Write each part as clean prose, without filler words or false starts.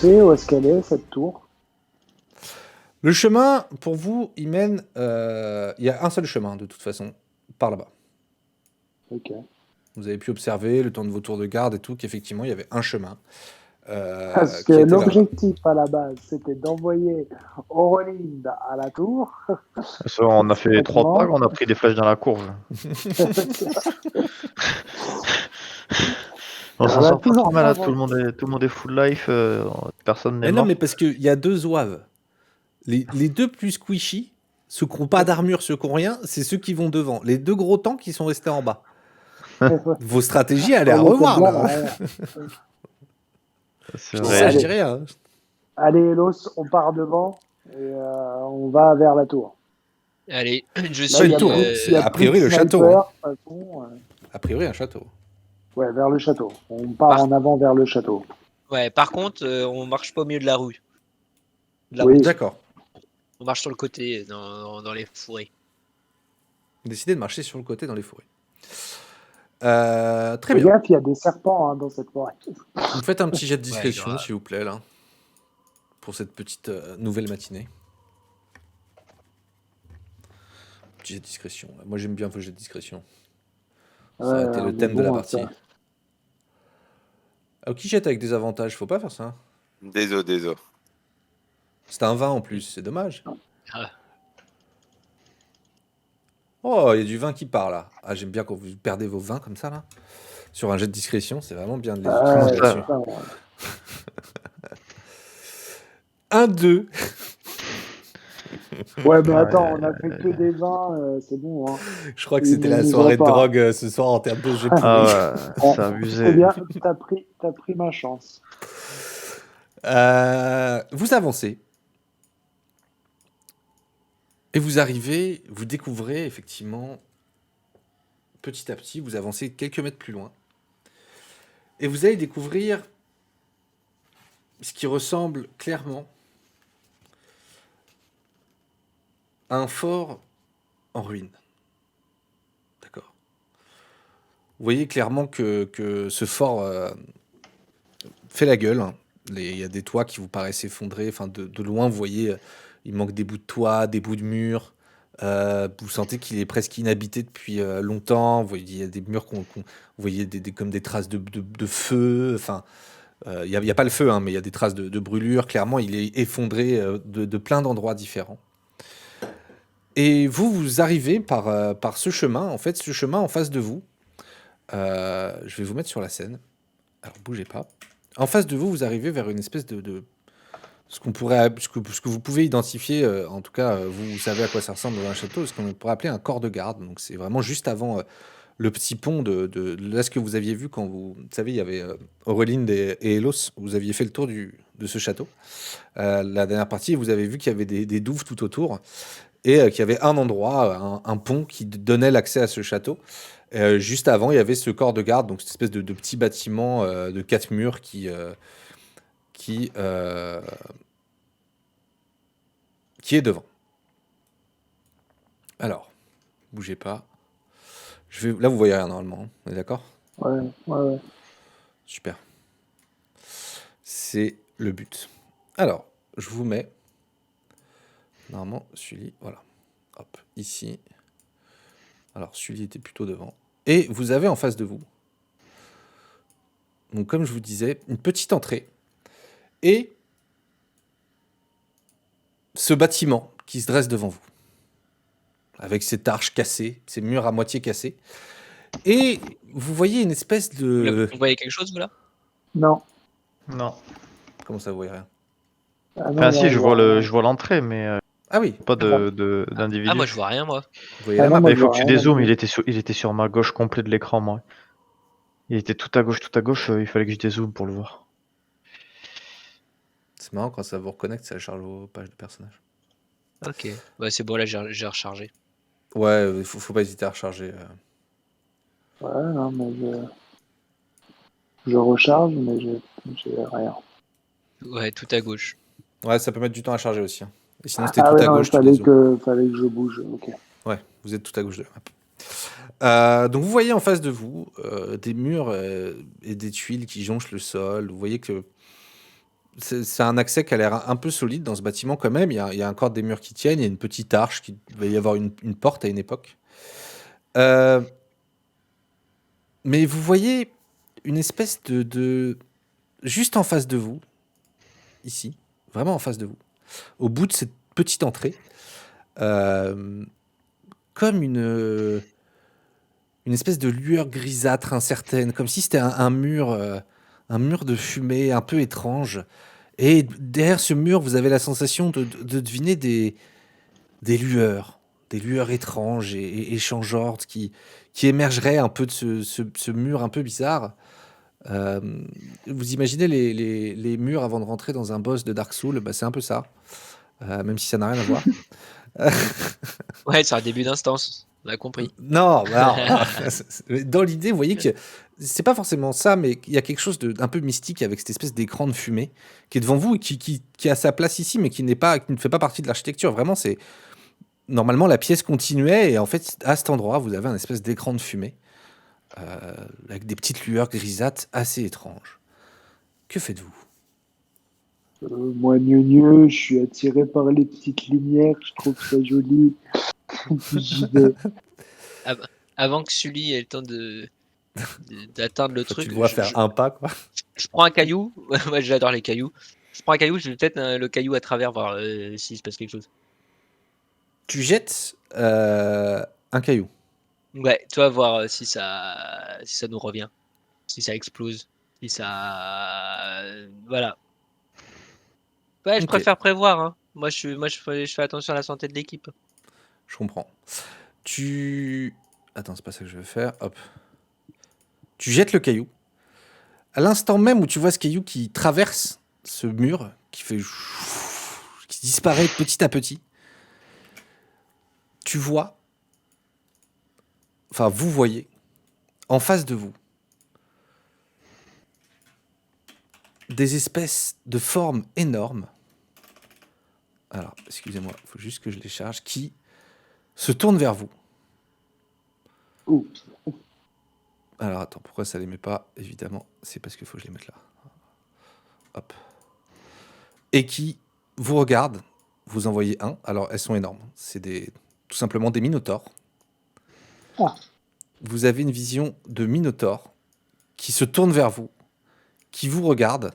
sait où est-ce qu'elle est, cette tour? Le chemin, pour vous, il mène... Il y a un seul chemin, de toute façon, par là-bas. Ok. Vous avez pu observer, le temps de vos tours de garde et tout, qu'effectivement, il y avait un chemin Parce que qui était vers là-bas. l'objectif à la base, c'était d'envoyer Orolind à la tour. Ça, on a fait 3 pas, Discrètement. on a pris des flèches dans la courge. On s'en On a sort pas toujours trop mal, pas hein. avancé. Tout le monde est full life, personne n'est Mais non, mort. mais parce qu'il y a deux zouaves. Les deux plus squishy, ceux qui n'ont pas d'armure, ceux qui n'ont rien, c'est ceux qui vont devant. Les deux gros tanks qui sont restés en bas. Vos stratégies, elle est à On était revoir, bien là. derrière. C'est Bon, Je dis ça, je allez. dis rien. Allez, Elos, on part devant et on va vers la tour. Allez, je Là, Pas suis. une tour, hein. il y a A plus priori, de le château. snipers, de toute façon. A priori, un château. Ouais, vers le château. On part Par- en avant vers le château. Ouais, par contre, on marche pas au milieu de la rue. De la Oui. route. D'accord. On marche sur le côté, dans les fourrés. Décidez de marcher sur le côté dans les forêts. Très Fais bien. gaffe, il y a des serpents dans cette forêt. Vous me faites un petit jet de discrétion, grave. s'il vous plaît, là. Pour cette petite nouvelle matinée. Petit jet de discrétion. Moi, j'aime bien vos jets de discrétion. Ça a été le mais thème de la bon, partie. ça- Ah, qui jette avec des avantages? Faut pas faire ça. Désolé. C'était un 20 en plus, c'est dommage. Ah. Oh, il y a du vin qui part là. Ah, j'aime bien quand vous perdez vos vins comme ça là. Sur un jet de discrétion, c'est vraiment bien de les utiliser ça. là-dessus. ça, ouais. 1, 2. Ouais, mais attends, on a fait que des vins, c'est bon. Hein. Je crois que Ils c'était la nous soirée de ont pas. drogue ce soir en termes de jet pourri. Ah ouais, Oh, c'est abusé. C'est bien, t'as pris ma chance. Vous avancez. Et vous arrivez, vous découvrez effectivement, petit à petit, vous avancez quelques mètres plus loin. Et vous allez découvrir ce qui ressemble clairement à un fort en ruine. D'accord. Vous voyez clairement que ce fort fait la gueule. Il y a des toits qui vous paraissent effondrés. Enfin, de loin, vous voyez, il manque des bouts de toit, des bouts de murs. Vous sentez qu'il est presque inhabité depuis longtemps. Vous voyez, il y a des murs vous voyez comme des traces de feu. Enfin, il n'y a pas le feu, hein, mais il y a des traces de brûlure. Clairement, il est effondré de plein d'endroits différents. Et vous arrivez par ce chemin. En fait, ce chemin en face de vous, je vais vous mettre sur la scène. Alors, bougez pas. En face de vous, vous arrivez vers une espèce de ce que vous pouvez identifier, en tout cas, vous savez à quoi ça ressemble dans un château, ce qu'on pourrait appeler un corps de garde. Donc, c'est vraiment juste avant le petit pont de là, ce que vous aviez vu quand vous savez, il y avait Aurélinde et Elos. Vous aviez fait le tour de ce château. La dernière partie, vous avez vu qu'il y avait des douves tout autour et qu'il y avait un endroit, un pont qui donnait l'accès à ce château. Juste avant, il y avait ce corps de garde, donc cette espèce de petit bâtiment de 4 murs qui est devant. Alors, bougez pas. Là, vous voyez rien normalement. Hein. On est d'accord? Ouais. Super. C'est le but. Alors, je vous mets. Normalement, Sully, voilà. Hop, ici. Alors, Sully était plutôt devant. Et vous avez en face de vous, donc comme je vous disais, une petite entrée. Et ce bâtiment qui se dresse devant vous. Avec cette arche cassée, ces murs à moitié cassés. Et vous voyez une espèce de... Vous voyez quelque chose, vous là? Non. Non. Comment ça, vous voyez rien? Ah, non, Enfin, non, si, je vois rien. je vois l'entrée, mais Ah oui, pas d'individu. Ah, moi, je vois rien, moi. vous voyez Ah la non, map. moi, Il je faut vois que tu rien. dézoomes, il était sur ma gauche complet de l'écran, moi. Il était tout à gauche, il fallait que je dézoome pour le voir. C'est marrant, quand ça vous reconnecte, ça charge vos pages de personnages. Ok. Bah, c'est bon, là, j'ai rechargé. Ouais, il faut pas hésiter à recharger. Ouais, non, mais je recharge, mais j'ai rien. Ouais, tout à gauche. Ouais, ça peut mettre du temps à charger aussi. Hein. Et sinon, c'était Ah tout ouais, à non, gauche, tu fallait dézoomes. que je bouge. Ok. Ouais, vous êtes tout à gauche de la map. Donc vous voyez en face de vous des murs et des tuiles qui jonchent le sol. Vous voyez que c'est un accès qui a l'air un peu solide dans ce bâtiment quand même. Il y a encore des murs qui tiennent, il y a une petite arche, il va y avoir une porte à une époque. Mais vous voyez une espèce de... Juste en face de vous, ici, vraiment en face de vous, au bout de cette petite entrée, comme une espèce de lueur grisâtre incertaine, comme si c'était un mur de fumée un peu étrange. Et derrière ce mur, vous avez la sensation de deviner des lueurs étranges et changeantes qui émergeraient un peu de ce mur un peu bizarre. Vous imaginez les murs avant de rentrer dans un boss de Dark Souls, bah, c'est un peu ça, même si ça n'a rien à voir. Ouais, c'est un début d'instance. On a compris. Non, bah, dans l'idée, vous voyez que c'est pas forcément ça, mais il y a quelque chose d'un peu mystique avec cette espèce d'écran de fumée qui est devant vous et qui a sa place ici, mais qui ne fait pas partie de l'architecture. Vraiment, c'est normalement la pièce continuait et en fait, à cet endroit, vous avez un espèce d'écran de fumée avec des petites lueurs grisâtres assez étranges. Que faites-vous? Moi, gneu, je suis attiré par les petites lumières, je trouve ça joli. J'y vais. Avant que Sully ait le temps d'atteindre le Quand truc, tu le vois faire un pas, quoi. je prends un caillou. Moi, j'adore les cailloux. Je prends un caillou, je vais peut-être le caillou à travers, voir s'il se passe quelque chose. Tu jettes un caillou. Ouais, tu vas voir si ça nous revient, si ça explose, si ça, voilà. Ouais, je Ok. préfère prévoir. Hein. Moi, je fais attention à la santé de l'équipe. Je comprends. Attends, c'est pas ça que je veux faire. Hop. Tu jettes le caillou. À l'instant même où tu vois ce caillou qui traverse ce mur, qui disparaît petit à petit, tu vois, enfin vous voyez, en face de vous, des espèces de formes énormes. Alors, excusez-moi, il faut juste que je les charge, qui se tournent vers vous. Ouh. Alors attends, pourquoi ça les met pas? Évidemment, c'est parce qu'il faut que je les mette là. Hop. Et qui vous regardent, vous en voyez un. Alors elles sont énormes. C'est tout simplement des minotaures. Ah. Vous avez une vision de minotaures qui se tournent vers vous, qui vous regardent.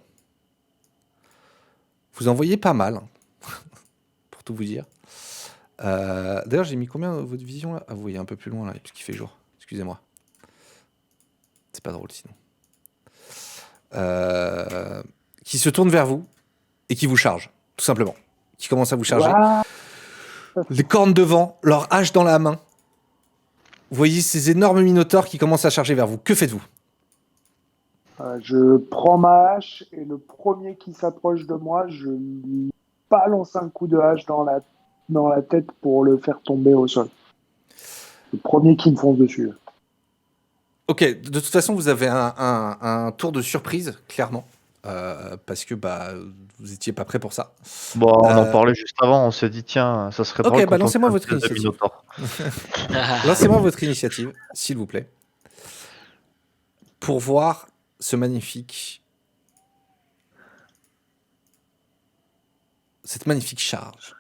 Vous en voyez pas mal, pour tout vous dire. D'ailleurs, j'ai mis combien votre vision là? Ah, vous voyez un peu plus loin là, parce qu'il fait jour. Excusez-moi. C'est pas drôle sinon. Qui se tournent vers vous et qui vous chargent, tout simplement. Qui commencent à vous charger. Ouah. Les cornes devant, leur hache dans la main. Vous voyez ces énormes minotaures qui commencent à charger vers vous. Que faites-vous? Je prends ma hache et le premier qui s'approche de moi, je lui balance un coup de hache dans la tête pour le faire tomber au sol. Le premier qui me fonce dessus. Ok, de toute façon, vous avez un tour de surprise, clairement. Parce que bah, vous étiez pas prêt pour ça. Bon, on en parlait juste avant, on s'est dit, tiens, ça serait Ok, drôle bah quand on lancez-moi fait un votre piège de initiative. Minotaure. Lancez-moi votre initiative, s'il vous plaît. Pour voir ce magnifique... Cette magnifique charge.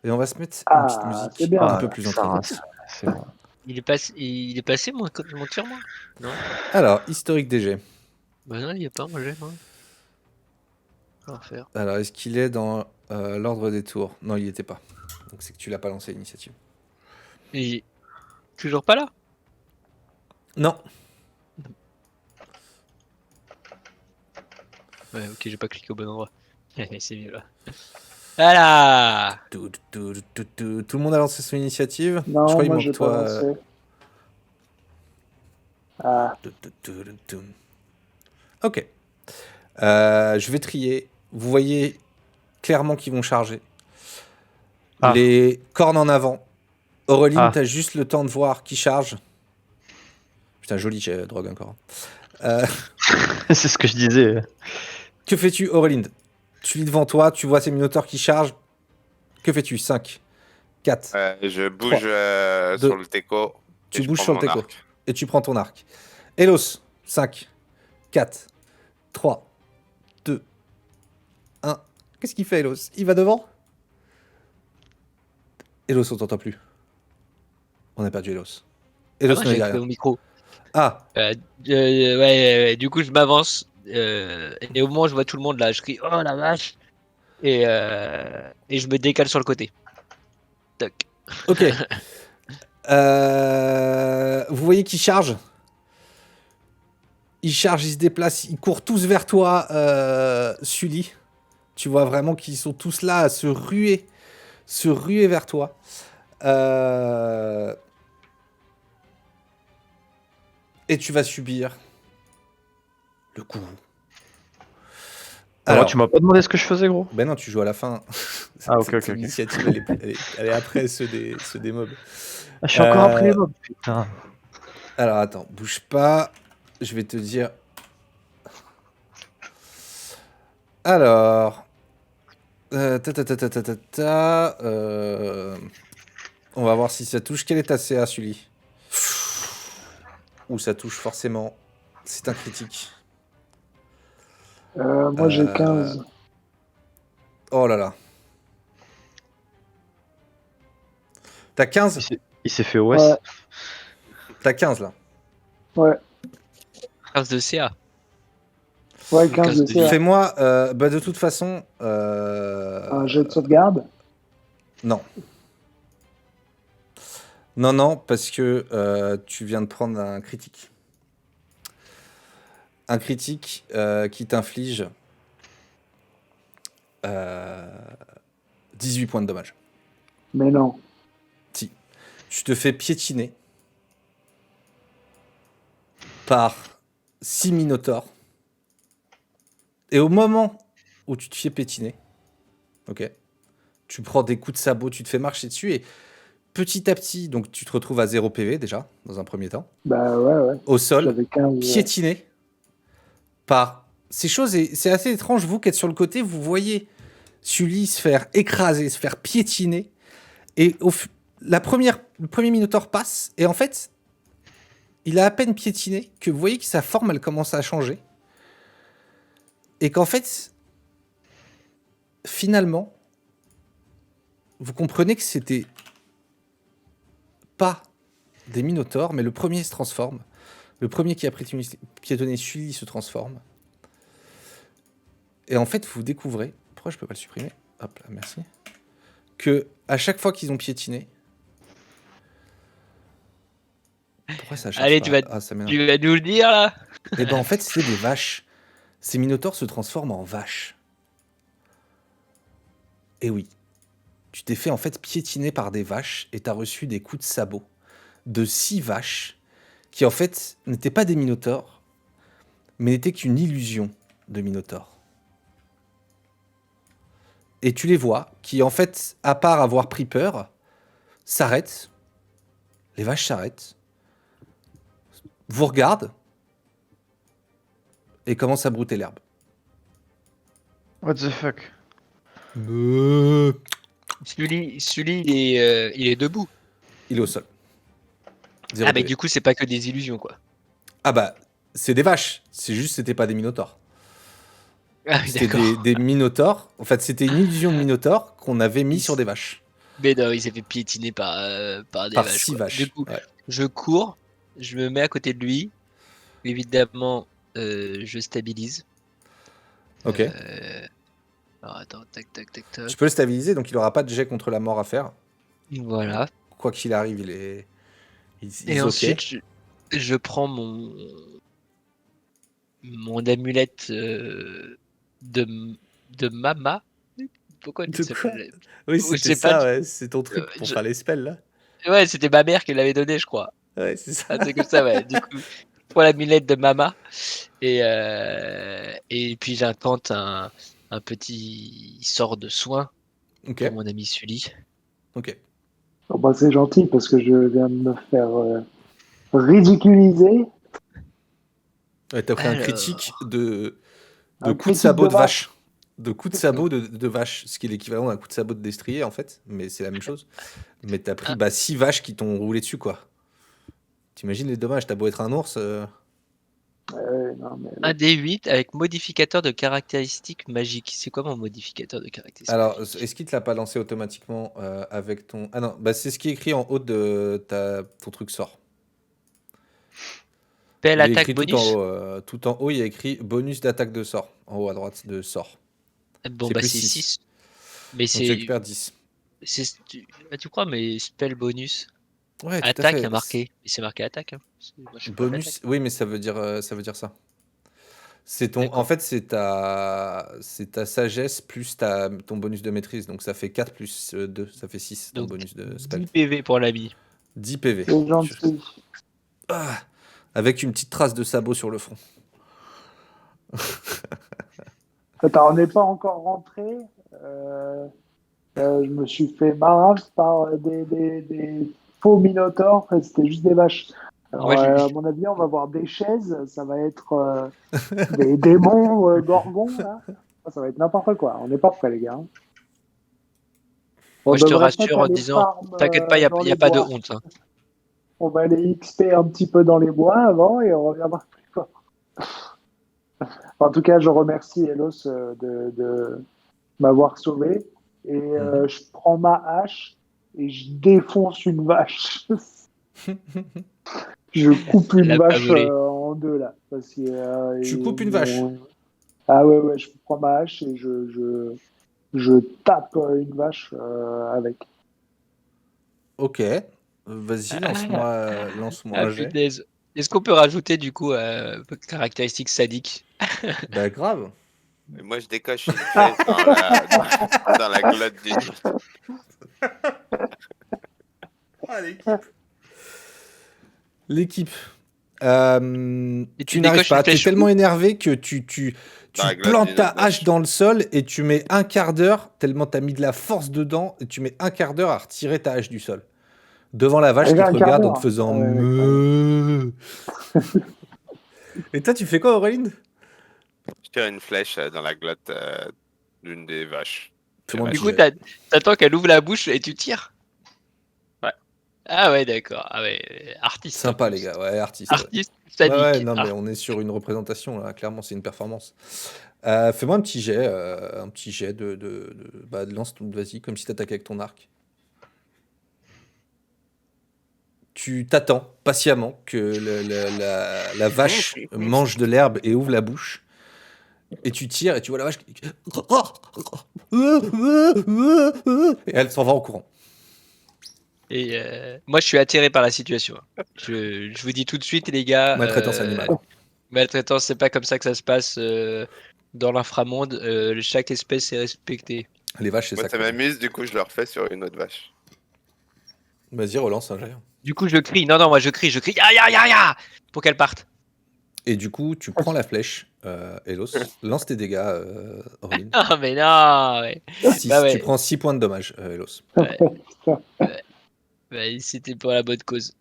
Et on va se mettre une petite musique c'est bien. un peu plus entraînante. C'est bon. Il est passé mon tir, moi. Non. Alors, historique DG. Bah non, il y a pas, moi j'ai. Hein. On va faire. Alors, est-ce qu'il est dans l'ordre des tours? Non, il n'y était pas. Donc c'est que tu l'as pas lancé l'initiative. Et toujours pas là. Non. Ouais, ok, j'ai pas cliqué au bon endroit. C'est mieux là. Voilà. Tout le monde a lancé son initiative. Non, Je crois qu'il moi manque j'ai toi. pas lancé. Ah, Ok. Je vais trier. Vous voyez clairement qu'ils vont charger. Ah. Les cornes en avant. Aureline, Ah. t'as juste le temps de voir qui charge. Putain, joli drogue encore. C'est ce que je disais. Que fais-tu, Aureline? Tu lis devant toi, tu vois ces minotaures qui chargent. Que fais-tu? 5, 4. Je bouge deux. sur le teco. Tu et je bouges prends sur le mon teco. arc. Et tu prends ton arc. Elos, 5, 4, 3, 2, Qu'est-ce qu'il fait, Elos? Il va devant? Elos, on t'entend plus. On a perdu Elos. Ah, Elos moi, ne j'ai dit coupé rien. mon micro. Ah, Ouais, du coup, je m'avance. Et au moment où je vois tout le monde là, je crie oh la vache. Et je me décale sur le côté. Toc. ok. Vous voyez qu'il charge? Il charge, il se déplace, ils courent tous vers toi, Sully. Tu vois vraiment qu'ils sont tous là à se ruer vers toi. Et tu vas subir le coup. Alors, tu m'as pas demandé ce que je faisais, gros? Ben non, tu joues à la fin. Ah, ok, Cette ok, ok. initiative, elle est après ceux des mobs. Ah, je suis encore après les mobs, putain. Alors attends, bouge pas. Je vais te dire. Alors. On va voir si ça touche. Quelle est ta CA, Sully? Ou ça touche forcément. C'est un critique. Moi, j'ai 15. Oh là là. T'as 15? Il s'est fait OS. Ouais. T'as 15 là. Ouais, 15 de CA. ouais, 15 de de CA. Fais-moi. Bah de toute façon. Un jet de sauvegarde. Non. Non, parce que tu viens de prendre un critique. Un critique qui t'inflige 18 points de dommage. Mais non. Si. Tu te fais piétiner par 6 minotaures. Et au moment où tu te fais piétiner, ok, tu prends des coups de sabot, tu te fais marcher dessus et petit à petit, donc tu te retrouves à 0 PV déjà, dans un premier temps, Bah ouais. au sol, J'avais 15. piétiné par ces choses. Et c'est assez étrange, vous qui êtes sur le côté, vous voyez Sully se faire écraser, se faire piétiner. Et le premier minotaure passe, et en fait, il a à peine piétiné que vous voyez que sa forme, elle commence à changer. Et qu'en fait, finalement, vous comprenez que c'était pas des minotaures, mais le premier se transforme. Le premier qui a piétonné Sully se transforme. Et en fait, vous découvrez... Pourquoi je peux pas le supprimer? Hop là, merci. Que à chaque fois qu'ils ont piétiné... Pourquoi ça charge Allez, pas? Ça m'énerve. tu vas nous le dire là. Et ben en fait, c'est des vaches. Ces minotaures se transforment en vaches. Et oui. Tu t'es fait en fait piétiner par des vaches et t'as reçu des coups de sabot de 6 vaches qui en fait n'étaient pas des minotaures, mais n'étaient qu'une illusion de minotaures. Et tu les vois qui en fait, à part avoir pris peur, s'arrêtent. Les vaches s'arrêtent, vous regardent et commencent à brouter l'herbe. What the fuck? Sully, il est debout. Il est au sol. 0 Ah, mais PV. du coup, c'est pas que des illusions quoi. Ah bah, c'est des vaches. C'est juste, c'était pas des minotaures. Ah, oui, C'était d'accord. des minotaures. En fait, c'était une illusion de minotaure qu'on avait mis Il sur des vaches. Mais non, il s'est fait piétiner par des Par vaches. 6 Quoi. vaches. Du coup, Ouais. je cours, je me mets à côté de lui. Évidemment, je stabilise. Ok. Alors attends, tac, tac, tac, tac. Tu peux le stabiliser, donc il aura pas de jet contre la mort à faire. Voilà. Quoi qu'il arrive, il est Et ok. ensuite, je prends mon amulette de Mama. Pourquoi De tu quoi? s'appelle Oui, Je c'était sais pas. ça, ouais. C'est ton truc pour je- faire les spells, là. Ouais, c'était ma mère qui l'avait donné, je crois. Ouais, c'est ça. Ah, c'est comme ça, ouais. Du coup, je prends l'amulette de Mama et puis j'incante un petit sort de soin Ok. pour mon ami Sully. Ok. Oh, bah, c'est gentil parce que je viens de me faire ridiculiser. Ouais, t'as pris un Alors. critique de Un coup de critique sabot de de vache. De coup de sabot de vache. Ce qui est l'équivalent d'un coup de sabot de destrier, en fait. Mais c'est la même chose. Mais t'as pris 6 vaches qui t'ont roulé dessus, quoi. T'imagines les dommages? T'as beau être un ours. non, mais... Un D8 avec modificateur de caractéristiques magiques. C'est quoi mon modificateur de caractéristiques Alors, magiques? est-ce qu'il te l'a pas lancé automatiquement avec ton... Ah non, bah c'est ce qui est écrit en haut de ton truc sort. Spell Il est attaque écrit bonus. tout en haut, il y a écrit bonus d'attaque de sort. En haut à droite de sort. Bon, C'est bah plus c'est 6. 6. Mais Donc tu récupères 10. tu crois, mais spell bonus. Ouais, tout à Attaque fait. a marqué. Mais c'est marqué attaque. Hein. Moi, je suis pas d'attaque. Bonus, oui, mais ça veut dire ça. C'est ton, en D'accord. fait, c'est ta sagesse plus ton bonus de maîtrise. Donc ça fait 4 plus 2, ça fait 6 ton Donc bonus de spell. 10 PV pour l'ami. 10 PV. C'est gentil. Ah, avec une petite trace de sabot sur le front. Attends, on n'est pas encore rentré. Je me suis fait marave par des faux minotaures. C'était juste des vaches. Alors, Moi, à mon avis, on va voir des chaises. Ça va être des démons gorgons, là. Ça va être n'importe quoi. On n'est pas prêts, les gars. On Moi, je te devrait rassure peut-être en aller disant, farm, t'inquiète pas, il dans n'y a les pas de bois. honte. Hein. On va aller XP un petit peu dans les bois avant et on reviendra plus fort. En tout cas, je remercie Elos de m'avoir sauvé. Et je prends ma hache et je défonce une vache. Je coupe Elle une a pas vache volé. en deux là. Parce que, Tu coupes une vache. Ah ouais, je prends ma hache et je tape une vache avec. Ok. Vas-y, lance-moi Ah un jet. punaise. Est-ce qu'on peut rajouter du coup caractéristiques sadiques? Bah grave. Et moi, je décoche une flèche dans la glotte d'une. Ah, l'équipe. Et Tu n'arrives décoches une pas. Tu es flèche tellement où? énervé que tu Dans la glotte plantes d'une ta autre hache vache. dans le sol et tu mets un quart d'heure, tellement tu as mis de la force dedans, et tu mets un quart d'heure à retirer ta hache du sol. Devant la vache Avec qui te un quart regarde en d'heure. te faisant Ouais, ouais, meuh. Et toi, tu fais quoi, Auréline? Je tire une flèche dans la glotte d'une des vaches. Fais-moi un Du petit coup, jet. t'attends qu'elle ouvre la bouche et tu tires? Ouais. Ah ouais, d'accord. Ah ouais, artiste. en Sympa, plus. les gars. Ouais, artiste. Ouais. Artiste Ouais, sadique. non, mais on est sur une représentation, là. Clairement, c'est une performance. Fais-moi un petit jet, bah, vas-y, comme si t'attaquais avec ton arc. Tu t'attends patiemment que la vache mange de l'herbe et ouvre la bouche. Et tu tires et tu vois la vache qui... Et elle s'en va en courant. Et moi, je suis attiré par la situation. Je vous dis tout de suite, les gars. Maltraitance animale. Maltraitance, c'est pas comme ça que ça se passe dans l'inframonde. Chaque espèce est respectée. Les vaches, c'est Moi, ça sacré. m'amuse, du coup, je le refais sur une autre vache. Vas-y, relance un jet. Du coup, je crie. Non, moi, je crie. Ya, ya, ya, ya pour qu'elle parte. Et du coup, tu prends la flèche, Elos. Lance tes dégâts, Auréline. Ah, mais non. Ouais. 6. Bah ouais. Tu prends 6 points de dommage, Elos. Bah, c'était pour la bonne cause.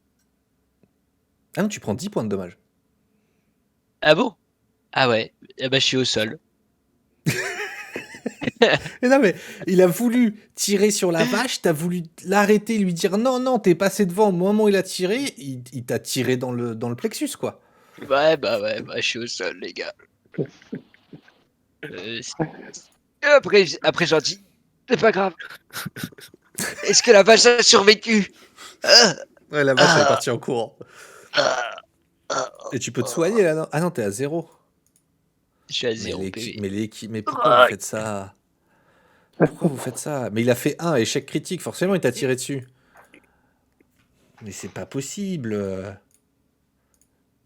Ah non, tu prends 10 points de dommage. Ah bon? Ah ouais. Eh ben, je suis au sol. Mais non, mais il a voulu tirer sur la vache, t'as voulu l'arrêter, lui dire non, non, t'es passé devant. Au moment où il a tiré, il t'a tiré dans le plexus, quoi. Ouais, je suis au sol, les gars. Après gentil. C'est pas grave. Est-ce que la vache a survécu? Ouais, la vache, elle est partie en courant. Et tu peux te soigner, là, non? Ah non, t'es à 0. Je suis à 0 PV. Mais pourquoi vous faites ça? Pourquoi vous faites ça? Mais il a fait un échec critique, forcément, il t'a tiré dessus. Mais c'est pas possible.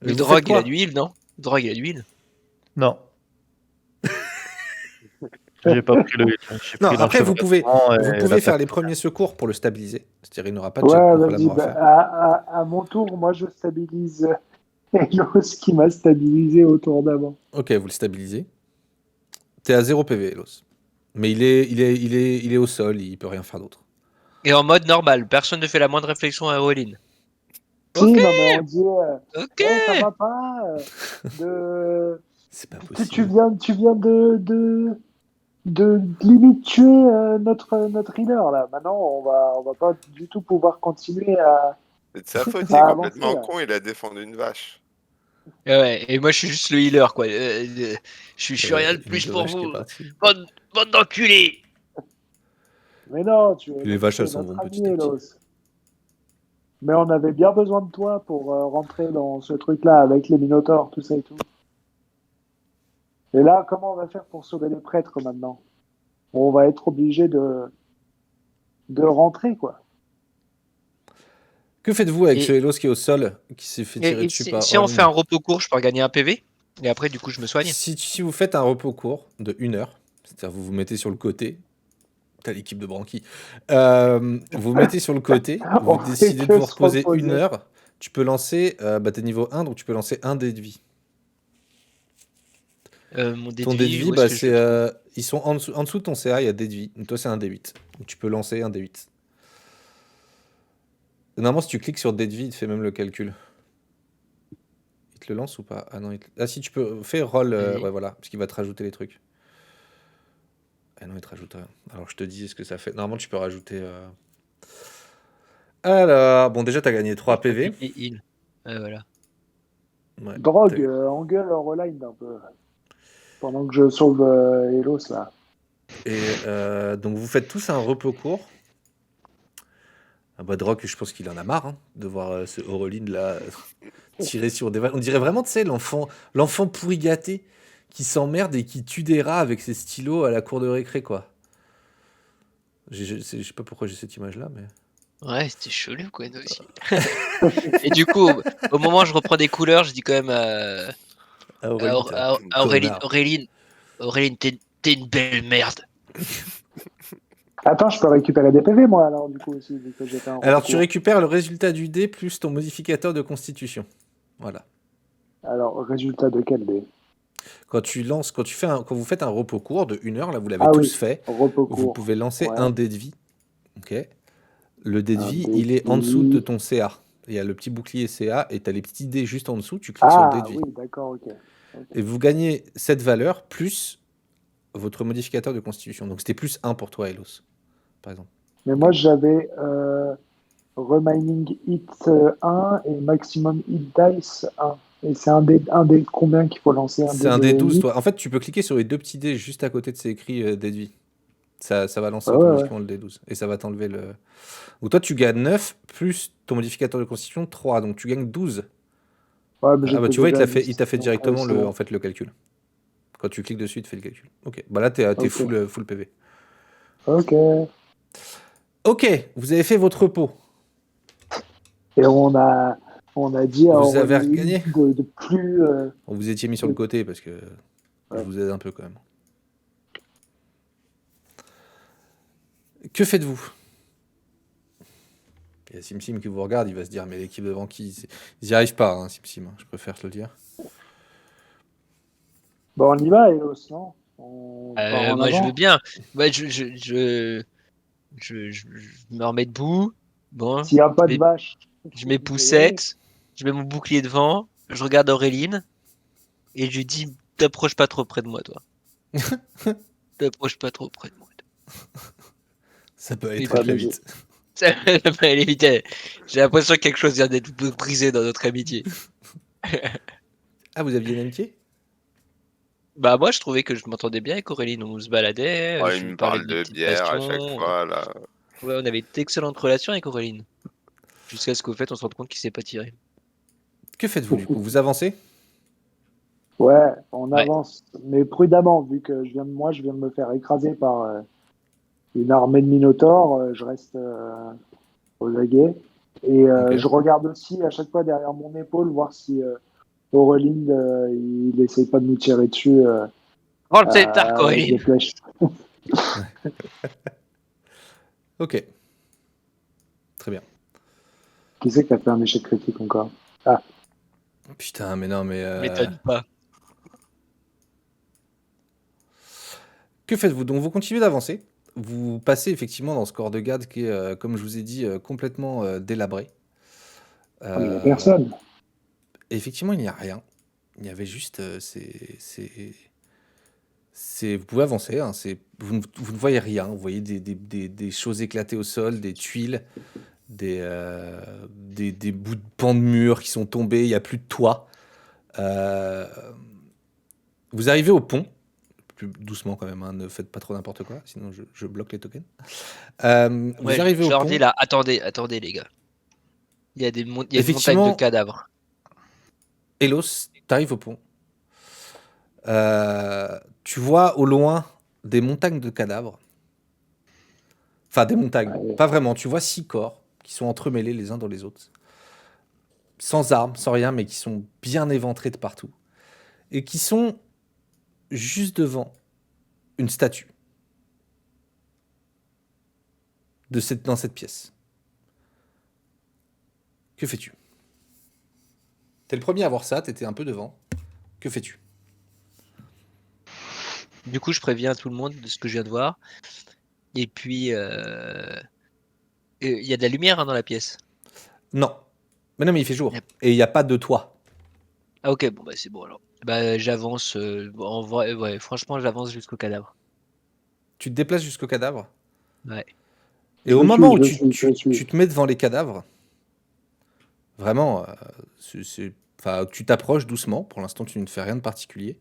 Mais Vous Drogue, faites il a quoi? de l'huile, non? Drogue, il a de l'huile. Non. J'ai pas pris le. j'ai Non, pris après, vous pouvez l'enchevêtrement et faire la les premiers secours pour le stabiliser. C'est-à-dire, il n'aura pas de jet Ouais, contre la vas-y. mort à faire. À mon tour, moi, je stabilise Elos qui m'a stabilisé au tour d'avant. Ok, vous le stabilisez. T'es à 0 PV, Elos. Mais il est au sol, il peut rien faire d'autre. Et en mode normal, personne ne fait la moindre réflexion à Auréline. Si, Ok. non, mais on dit, Ok. ouais, ça va pas. C'est pas Tu possible. viens de limite tuer notre healer là. Maintenant, on va pas du tout pouvoir continuer à. C'est de sa faute, il Ça est a complètement avancé, là. con, il a défendu une vache. Ouais, et moi je suis juste le healer quoi. Je suis rien de Une plus pour vache qui est vous. partie. Bande d'enculés. Mais non, tu Puis les vaches, es elles s'en notre vont ami, petit à petit. Elos. Mais on avait bien besoin de toi pour rentrer dans ce truc-là avec les minotaures, tout ça et tout. Et là, comment on va faire pour sauver les prêtres maintenant? On va être obligé de rentrer, quoi. Que faites-vous avec ce Et, Hélos qui est au sol, qui s'est fait tirer et dessus si, par si on fait Orlin? un repos court, je peux gagner un PV. Et après, du coup, je me soigne. Si vous faites un repos court de 1 heure, c'est-à-dire vous vous mettez sur le côté, t'as l'équipe de Branky, vous vous mettez sur le côté, On vous fait décidez de que vous se reposer 1 reposer. heure, tu peux lancer, t'es niveau 1, donc tu peux lancer un dé de vie. Mon dé Ton de dé de vie, vie, où est-ce que je le trouve? ils sont en dessous de ton CA, il y a dé de vie. Donc toi, c'est un D8. Donc tu peux lancer un D8. Normalement, si tu cliques sur dé de vie, il te fait même le calcul. Il te le lance ou pas? Ah non, ah si, tu peux. Fais roll, Vas-y. ouais, voilà, parce qu'il va te rajouter les trucs. Ah non, il te rajoute rien. Alors je te dis ce que ça fait. Normalement, tu peux rajouter. Alors, bon, déjà, t'as gagné 3 PV. Compliqué heal. Ouais, voilà. Ouais, Drogue, t'as- engueule Roline un peu. Pendant que je sauve Elos, là. Et donc, vous faites tous un repos court. Ah bah, Drogue, je pense qu'il en a marre de voir ce Aureline là tirer sur des vaches. On dirait vraiment, tu sais, l'enfant pourri gâté qui s'emmerde et qui tue des rats avec ses stylos à la cour de récré, quoi. Je sais pas pourquoi j'ai cette image-là, mais. Ouais, c'était chelou, quoi, nous aussi. Et du coup, au moment où je reprends des couleurs, je dis quand même Ah, Aurélie, t'es un à Auréline, connard. Auréline, t'es une belle merde. Attends, je peux récupérer des PV, moi, alors, du coup, aussi, vu que j'ai fait un Alors, tu recours. récupères le résultat du dé plus ton modificateur de constitution. Voilà. Alors, résultat de quel dé? Quand vous faites un repos court de 1 heure, là, vous l'avez Ah tous oui, fait, repos vous court. pouvez lancer Ouais. un dé de vie. Ok. Le dé de Un vie, dé il est de en dessous de vie. ton CA. Il y a le petit bouclier CA et tu as les petits dés juste en dessous. Tu cliques sur dé Ah de vie. oui, d'accord, ok. Et vous gagnez cette valeur plus votre modificateur de constitution. Donc c'était plus 1 pour toi, Elos, par exemple. Mais Ok. moi, j'avais Remaining Hit 1 et Maximum Hit Dice 1. Et c'est un dé de combien qu'il faut lancer? Un C'est dé un de dé 12, 8? toi. En fait, tu peux cliquer sur les deux petits dés juste à côté de ces écrits dé de vie. Ça va lancer Ouais, ouais. automatiquement le dé 12. Et ça va t'enlever le. Ou toi, tu gagnes 9 plus ton modificateur de constitution 3. Donc tu gagnes 12. Ouais, mais Ah bah j'étais tu vois, déjà à il 10. t'a fait Donc, directement c'est bon. en fait, le calcul. Quand tu cliques dessus, il te fait le calcul. Ok. Bah là, t'es Ok. full PV. Ok. Ok, vous avez fait votre repos. Et on a dit à Vous avez Aurélie gagné. de plus. On vous étiez mis sur le côté parce que je Ouais. vous aide un peu quand même. Que faites-vous? Il y a SimSim qui vous regarde, il va se dire mais l'équipe devant qui ils n'y arrivent pas, SimSim, je préfère te le dire. Bon, on y va, Elos, non? On part en Moi, je veux avant. bien. Moi, je me remets debout. Bon, S'il n'y a pas je de mets, vache, je mets on peut y aller. poussette, je mets mon bouclier devant, je regarde Auréline et je lui dis t'approches pas trop près de moi, toi. T'approches pas trop près de moi. Ça peut aller Et très Ouais, très mais vite. ça va aller vite. J'ai l'impression que quelque chose vient d'être brisé dans notre amitié. Ah, vous aviez une amitié? Bah moi je trouvais que je m'entendais bien avec Auréline, on se baladait, Ouais, il je lui me parlais de parle mes de petites bière à chaque passions. fois, là. Ouais, on avait d'excellentes relations avec Auréline. Jusqu'à ce qu'au fait on se rende compte qu'il s'est pas tiré. Que faites-vous du coup? Vous avancez? Ouais, on Ouais. avance, mais prudemment, vu que je viens de me faire écraser par une armée de minotaures, je reste aux aguets. Et Ok. je regarde aussi à chaque fois derrière mon épaule, voir si Aureline, il essaye pas de nous tirer dessus Prends le pétard, avec des Auréline. flèches. Ok. Très bien. Qui c'est qui a fait un échec critique encore? Ah, Putain, mais non, mais. M'étonne pas. Que faites-vous? Donc vous continuez d'avancer. Vous passez effectivement dans ce corps de garde qui est, comme je vous ai dit, complètement délabré. il n'y a Euh, personne. et effectivement, il n'y a rien. Il y avait juste. Vous pouvez avancer. Vous ne voyez rien. Vous voyez des choses éclatées au sol, des tuiles, des bouts de pans de mur qui sont tombés. Il n'y a plus de toit. Euh, Vous arrivez au pont, plus doucement quand même, hein, ne faites pas trop n'importe quoi, sinon je bloque les tokens. Vous Ouais, arrivez je au leur dis pont. là, attendez les gars. Il y a il y a une montagne de Effectivement, cadavres. Elos, t'arrives au pont. Tu vois au loin des montagnes de cadavres. Enfin, des montagnes, Ouais. pas vraiment. Tu vois 6 corps qui sont entremêlés les uns dans les autres. Sans armes, sans rien, mais qui sont bien éventrés de partout. Et qui sont juste devant une statue dans cette pièce. Que fais-tu? T'es le premier à voir ça, t'étais un peu devant. Que fais-tu? Du coup, je préviens tout le monde de ce que je viens de voir. Et puis, il y a de la lumière hein, dans la pièce. Non. Mais non, mais il fait jour. Yep. Et il n'y a pas de toit. Ah ok, bon bah c'est bon alors. Bah j'avance, en vrai, ouais, franchement j'avance jusqu'au cadavre. Tu te déplaces jusqu'au cadavre. Ouais. Et Je au le moment suis, où je le suis, je le suis. tu te mets devant les cadavres, vraiment, enfin, tu t'approches doucement. Pour l'instant, tu ne fais rien de particulier.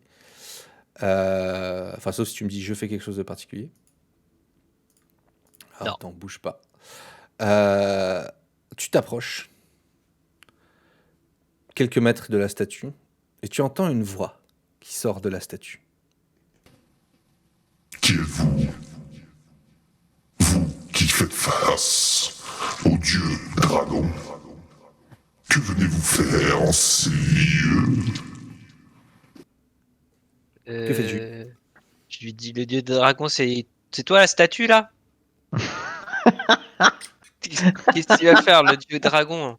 Enfin, sauf si tu me dis je fais quelque chose de particulier. Ah, Non. attends, bouge pas. Euh, Tu t'approches quelques mètres de la statue et tu entends une voix qui sort de la statue. Qui êtes-vous? Vous qui faites face au dieu dragon. Que venez-vous faire en ces lieux? Que fais-tu? Je lui dis le dieu de dragon, c'est toi la statue là? Qu'est-ce que tu vas faire le dieu dragon?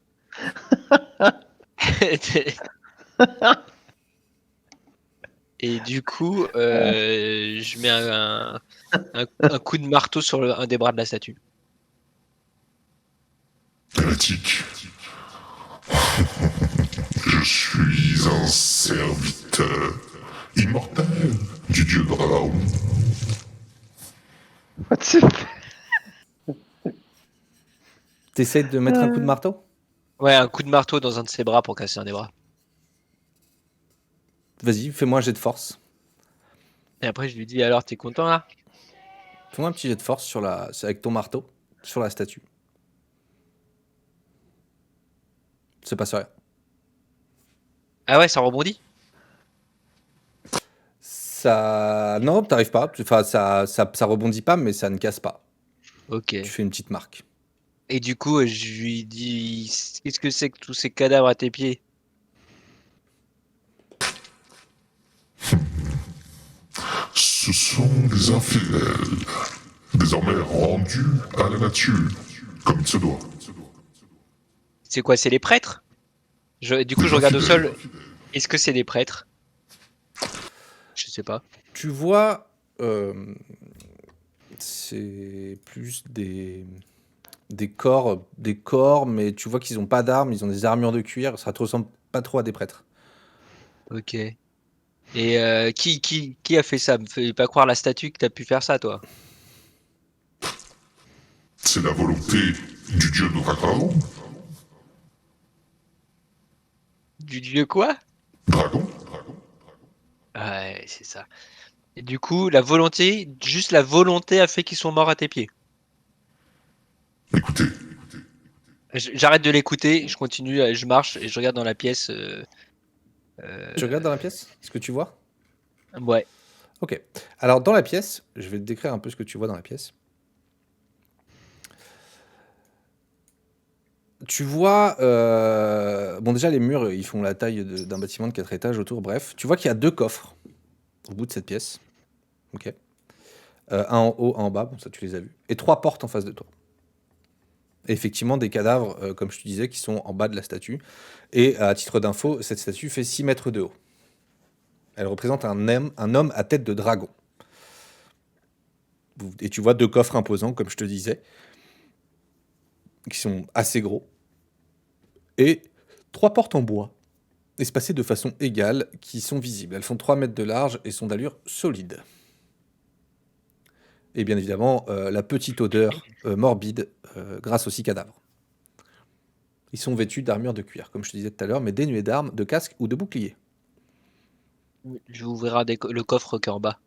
Et du coup, je mets un coup de marteau sur un des bras de la statue. Hérétique. Je suis un serviteur immortel du dieu dragon. What the fuck? T'essayes de mettre un coup de marteau? Ouais, un coup de marteau dans un de ses bras pour casser un des bras. Vas-y, fais-moi un jet de force. Et après, je lui dis alors, t'es content là? Fais-moi un petit jet de force avec ton marteau sur la statue. C'est pas rien. Ah ouais, ça rebondit? Ça, non, t'arrives pas. Enfin, ça rebondit pas, mais ça ne casse pas. Ok. Tu fais une petite marque. Et du coup, je lui dis, qu'est-ce que c'est que tous ces cadavres à tes pieds? Ce sont des infidèles, désormais rendus à la nature, comme il se doit. C'est quoi, c'est les prêtres? Du coup, Des je regarde au infidèles. sol. Est-ce que c'est des prêtres? Je sais pas. Tu vois, c'est plus des corps, mais tu vois qu'ils ont pas d'armes, ils ont des armures de cuir. Ça te ressemble pas trop à des prêtres. Ok. Et qui a fait ça? Me fais pas croire la statue que t'as pu faire ça, toi. C'est la volonté du dieu de dragon. Du dieu quoi? Dragon. Ouais, c'est ça. Et du coup, juste la volonté a fait qu'ils sont morts à tes pieds. Écoutez, J'arrête de l'écouter, je continue, je marche et je regarde dans la pièce. Tu regardes dans la pièce? Ce que tu vois? Ouais. Ok. Alors, dans la pièce, je vais te décrire un peu ce que tu vois dans la pièce. Tu vois, bon déjà les murs, ils font la taille d'un bâtiment de 4 étages autour, bref. Tu vois qu'il y a 2 coffres au bout de cette pièce. Ok. Un en haut, un en bas, bon ça tu les as vus. Et 3 portes en face de toi. Et effectivement, des cadavres, comme je te disais, qui sont en bas de la statue. Et à titre d'info, cette statue fait 6 mètres de haut. Elle représente un homme à tête de dragon. Et tu vois 2 coffres imposants, comme je te disais, qui sont assez gros. Et 3 portes en bois, espacées de façon égale, qui sont visibles. Elles font 3 mètres de large et sont d'allure solide. Et bien évidemment, la petite odeur morbide grâce aux 6 cadavres. Ils sont vêtus d'armure de cuir, comme je te disais tout à l'heure, mais dénués d'armes, de casques ou de boucliers. Je vais ouvrir le coffre qui est en bas.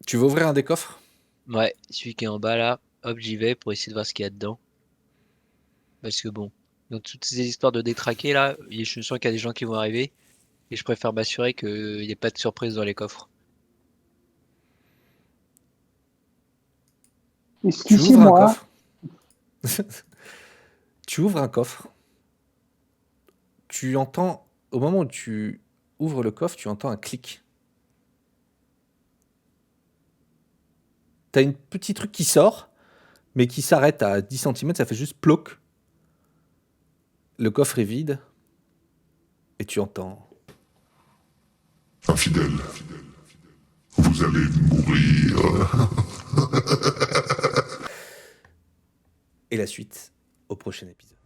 Tu veux ouvrir un des coffres? Ouais, celui qui est en bas là. Hop, j'y vais pour essayer de voir ce qu'il y a dedans. Parce que bon, donc toutes ces histoires de détraquer là, je sens qu'il y a des gens qui vont arriver. Et je préfère m'assurer qu'il n'y ait pas de surprise dans les coffres. Tu Jusqu'ici, ouvres un moi, coffre. Tu ouvres un coffre. Tu entends, au moment où tu ouvres le coffre, tu entends un clic. T'as une petit truc qui sort, mais qui s'arrête à 10 cm, ça fait juste ploc. Le coffre est vide. Et tu entends. Infidèle, vous allez mourir. Et la suite au prochain épisode.